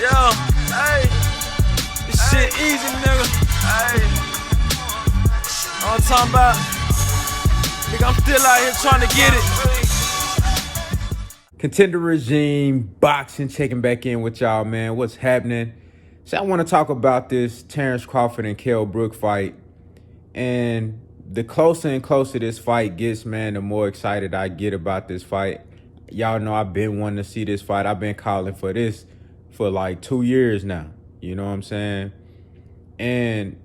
Yeah, hey, this shit easy, nigga. Hey, I'm talking about, nigga, I'm still out here trying to get it. Contender Regime Boxing checking back in with y'all, man. What's happening? So I want to talk about this Terence Crawford and Kell Brook fight. And the closer and closer this fight gets, man, the more excited I get about this fight. Y'all know I've been wanting to see this fight. I've been calling for this for like 2 years now. You know what I'm saying? And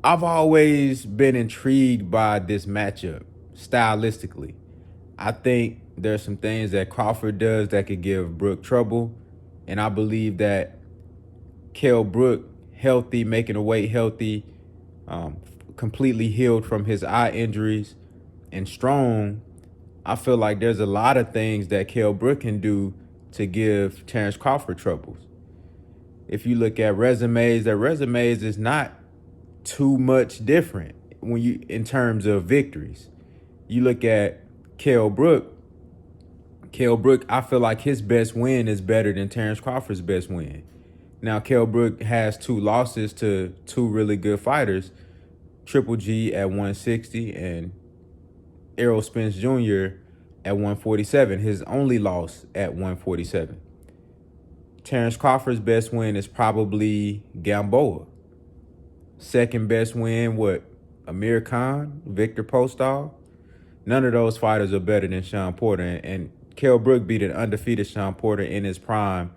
I've always been intrigued by this matchup stylistically. I think there's some things that Crawford does that could give Brook trouble. And I believe that Kell Brook, healthy, making a weight healthy, completely healed from his eye injuries and strong, I feel like there's a lot of things that Kell Brook can do to give Terence Crawford troubles. If you look at resumes, their resumes is not too much different when you in terms of victories. You look at Kell Brook, I feel like his best win is better than Terence Crawford's best win. Now, Kell Brook has 2 losses to 2 really good fighters, Triple G at 160 and Errol Spence Jr. at 147, his only loss at 147. Terence Crawford's best win is probably Gamboa. Second best win, Amir Khan, Victor Postol? None of those fighters are better than Sean Porter. And Kell Brook beat an undefeated Sean Porter in his prime,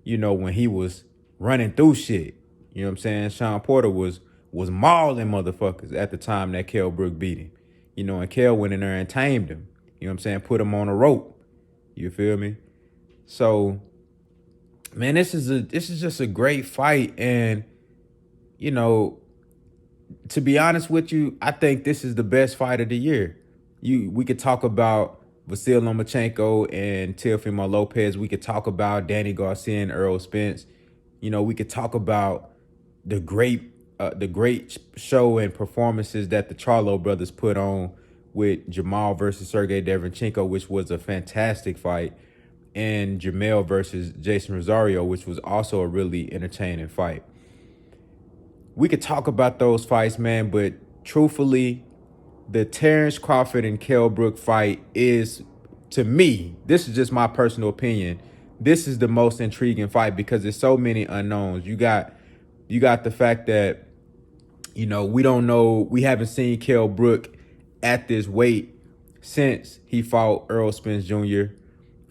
you know, when he was running through shit. You know what I'm saying? Sean Porter was mauling motherfuckers at the time that Kell Brook beat him. You know, and Kell went in there and tamed him. You know what I'm saying? Put him on a rope. You feel me? So, man, this is just a great fight. And, you know, to be honest with you, I think this is the best fight of the year. We could talk about Vasyl Lomachenko and Teofimo Lopez. We could talk about Danny Garcia and Errol Spence. You know, we could talk about the great show and performances that the Charlo brothers put on with Jamal versus Sergey Derevyanchenko, which was a fantastic fight, and Jamel versus Jason Rosario, which was also a really entertaining fight. We could talk about those fights, man, but truthfully, the Terence Crawford and Kell Brook fight is, to me, this is just my personal opinion, this is the most intriguing fight because there's so many unknowns. You got the fact that, you know, we don't know, we haven't seen Kell Brook at this weight since he fought Errol Spence Jr.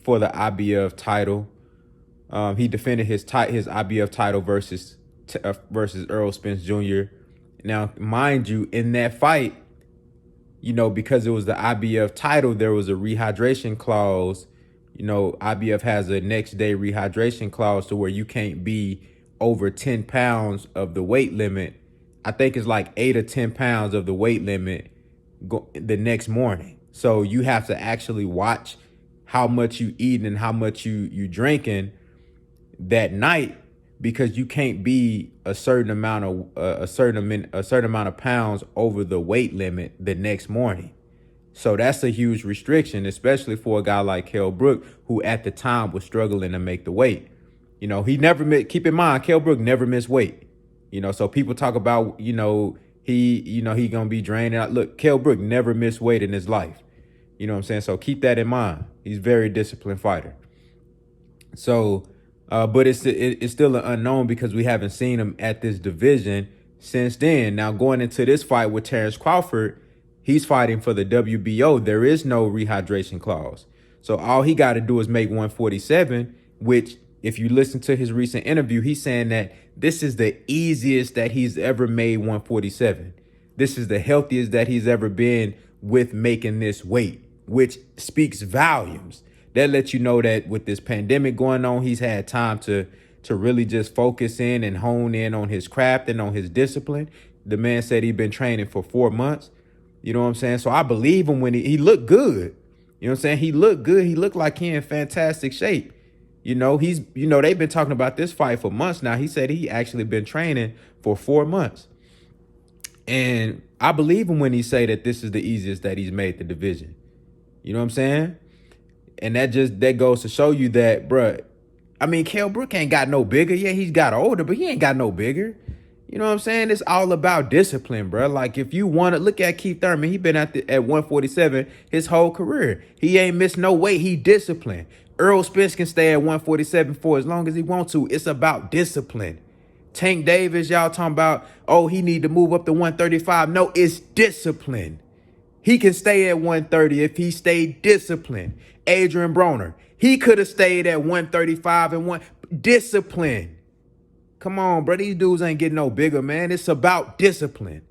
for the IBF title. He defended his IBF title versus Errol Spence Jr. Now, mind you, in that fight, you know, because it was the IBF title, there was a rehydration clause. You know, IBF has a next day rehydration clause to where you can't be over 10 pounds of the weight limit. I think it's like 8 or 10 pounds of the weight limit the next morning. So you have to actually watch how much you eat and how much you drinking that night, because you can't be a certain amount of pounds over the weight limit the next morning. So that's a huge restriction, especially for a guy like Kell Brook, who at the time was struggling to make the weight. You know, he never missed, keep in mind, Kell Brook never missed weight. You know, so people talk about, he gonna be drained out. Look, Kell Brook never missed weight in his life. You know what I'm saying? So keep that in mind. He's a very disciplined fighter. So, but it's still an unknown because we haven't seen him at this division since then. Now, going into this fight with Terence Crawford, he's fighting for the WBO. There is no rehydration clause. So all he got to do is make 147, which, if you listen to his recent interview, he's saying that this is the easiest that he's ever made 147. This is the healthiest that he's ever been with making this weight, which speaks volumes. That lets you know that with this pandemic going on, he's had time to really just focus in and hone in on his craft and on his discipline. The man said he'd been training for 4 months. You know what I'm saying? So I believe him when he looked good. You know what I'm saying? He looked good. He looked like he in fantastic shape. You know, they've been talking about this fight for months now. He said he actually been training for 4 months. And I believe him when he say that this is the easiest that he's made the division. You know what I'm saying? And that goes to show you that, bruh, I mean, Kell Brook ain't got no bigger. Yeah, he's got older, but he ain't got no bigger. You know what I'm saying? It's all about discipline, bro. Like, if you want to look at Keith Thurman, he been at 147 his whole career. He ain't missed no weight. He disciplined. Earl Spence can stay at 147 for as long as he wants to. It's about discipline. Tank Davis, y'all talking about, oh, he need to move up to 135. No, it's discipline. He can stay at 130 if he stayed disciplined. Adrian Broner, he could have stayed at 135 and one discipline. Come on, bro. These dudes ain't getting no bigger, man. It's about discipline.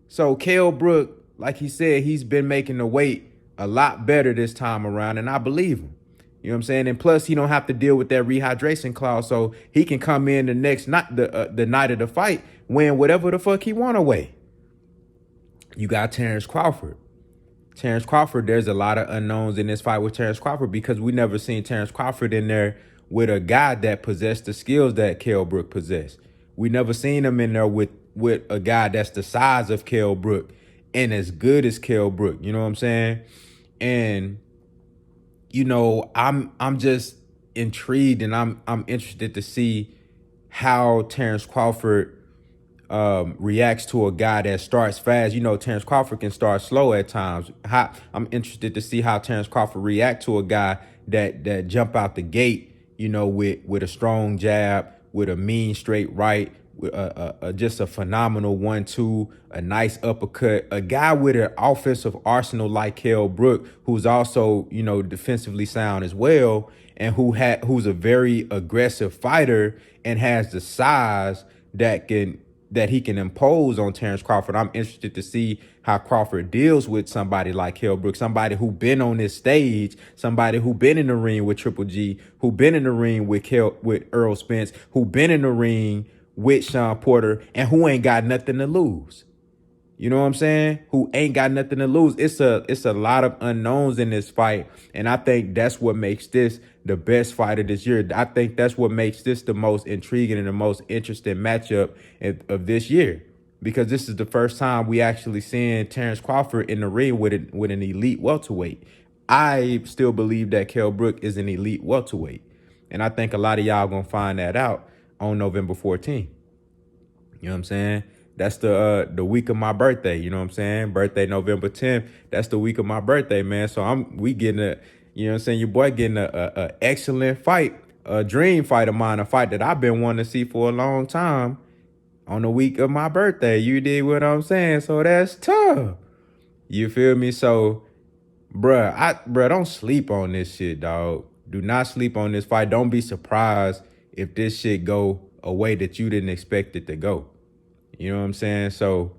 So Kell Brook, like he said, he's been making the weight a lot better this time around, and I believe him. You know what I'm saying? And plus, he don't have to deal with that rehydration clause, so he can come in the next night, the night of the fight, win whatever the fuck he want away. You got Terence Crawford. Terence Crawford, there's a lot of unknowns in this fight with Terence Crawford because we never seen Terence Crawford in there with a guy that possessed the skills that Kell Brook possessed. We never seen him in there with a guy that's the size of Kell Brook and as good as Kell Brook. You know what I'm saying? And you know, I'm just intrigued and I'm interested to see how Terence Crawford reacts to a guy that starts fast. You know, Terence Crawford can start slow at times. I'm interested to see how Terence Crawford react to a guy that jump out the gate, you know, with a strong jab, with a mean straight right, with just a phenomenal 1-2, a nice uppercut, a guy with an offensive arsenal like Kell Brook, who's also, you know, defensively sound as well, and who's a very aggressive fighter and has the size that he can impose on Terence Crawford. I'm interested to see how Crawford deals with somebody like Kell Brook, somebody who been on this stage, somebody who been in the ring with Triple G, who been in the ring with Earl Spence, who been in the ring with Sean Porter, and who ain't got nothing to lose. You know what I'm saying? Who ain't got nothing to lose. It's a lot of unknowns in this fight, and I think that's what makes this the best fight of this year. I think that's what makes this the most intriguing and the most interesting matchup of this year, because this is the first time we actually seeing Terence Crawford in the ring with an elite welterweight. I still believe that Kell Brook is an elite welterweight, and I think a lot of y'all gonna find that out on November 14th. You know what I'm saying? That's the week of my birthday. You know what I'm saying? Birthday November 10th. That's the week of my birthday, man. So we getting you know what I'm saying? Your boy getting a excellent fight, a dream fight of mine, a fight that I've been wanting to see for a long time on the week of my birthday. You dig what I'm saying? So that's tough. You feel me? So, bruh, don't sleep on this shit, dog. Do not sleep on this fight. Don't be surprised if this shit go a way that you didn't expect it to go. You know what I'm saying? So,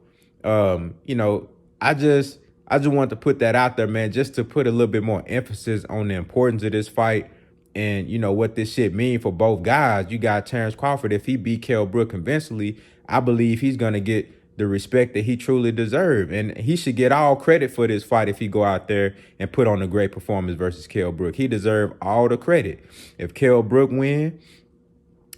you know, I just want to put that out there, man, just to put a little bit more emphasis on the importance of this fight and, you know, what this shit mean for both guys. You got Terence Crawford. If he beat Kell Brook convincingly, I believe he's going to get the respect that he truly deserves. And he should get all credit for this fight if he go out there and put on a great performance versus Kell Brook. He deserves all the credit. If Kell Brook win,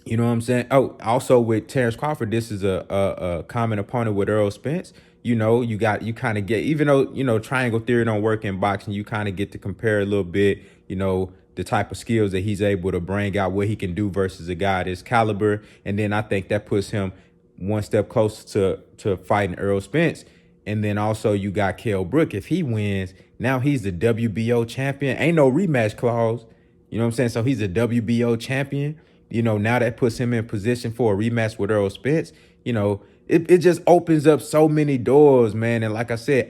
you know what I'm saying? Oh, also with Terence Crawford, this is a common opponent with Earl Spence. You know, you kind of get, even though, you know, triangle theory don't work in boxing, you kind of get to compare a little bit, you know, the type of skills that he's able to bring out, what he can do versus a guy this caliber. And then I think that puts him one step closer to fighting Earl Spence. And then also you got Kell Brook. If he wins, now he's the WBO champion. Ain't no rematch clause. You know what I'm saying? So he's a WBO champion. You know, now that puts him in position for a rematch with Earl Spence. You know, it just opens up so many doors, man. And like I said,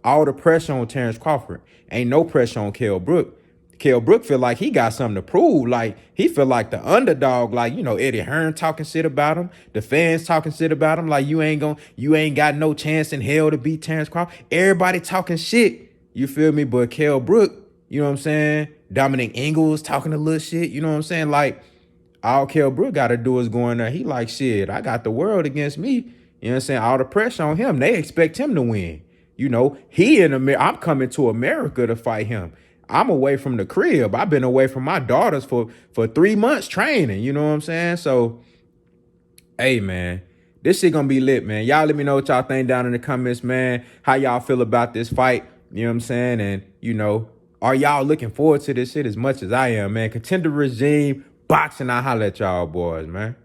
all the pressure on Terence Crawford. Ain't no pressure on Kell Brook. Kell Brook feel like he got something to prove. Like, he feel like the underdog. Like, you know, Eddie Hearn talking shit about him. The fans talking shit about him. Like, you ain't got no chance in hell to beat Terence Crawford. Everybody talking shit. You feel me? But Kell Brook, you know what I'm saying? Dominic Ingles talking a little shit. You know what I'm saying? Like, all Kell Brook got to do is go in there. He like, shit, I got the world against me. You know what I'm saying? All the pressure on him. They expect him to win. You know, I'm coming to America to fight him. I'm away from the crib. I've been away from my daughters for 3 months training. You know what I'm saying? So, hey, man, this shit gonna be lit, man. Y'all let me know what y'all think down in the comments, man. How y'all feel about this fight? You know what I'm saying? And, you know, are y'all looking forward to this shit as much as I am, man? Contender regime boxing. I'll holler at y'all boys, man.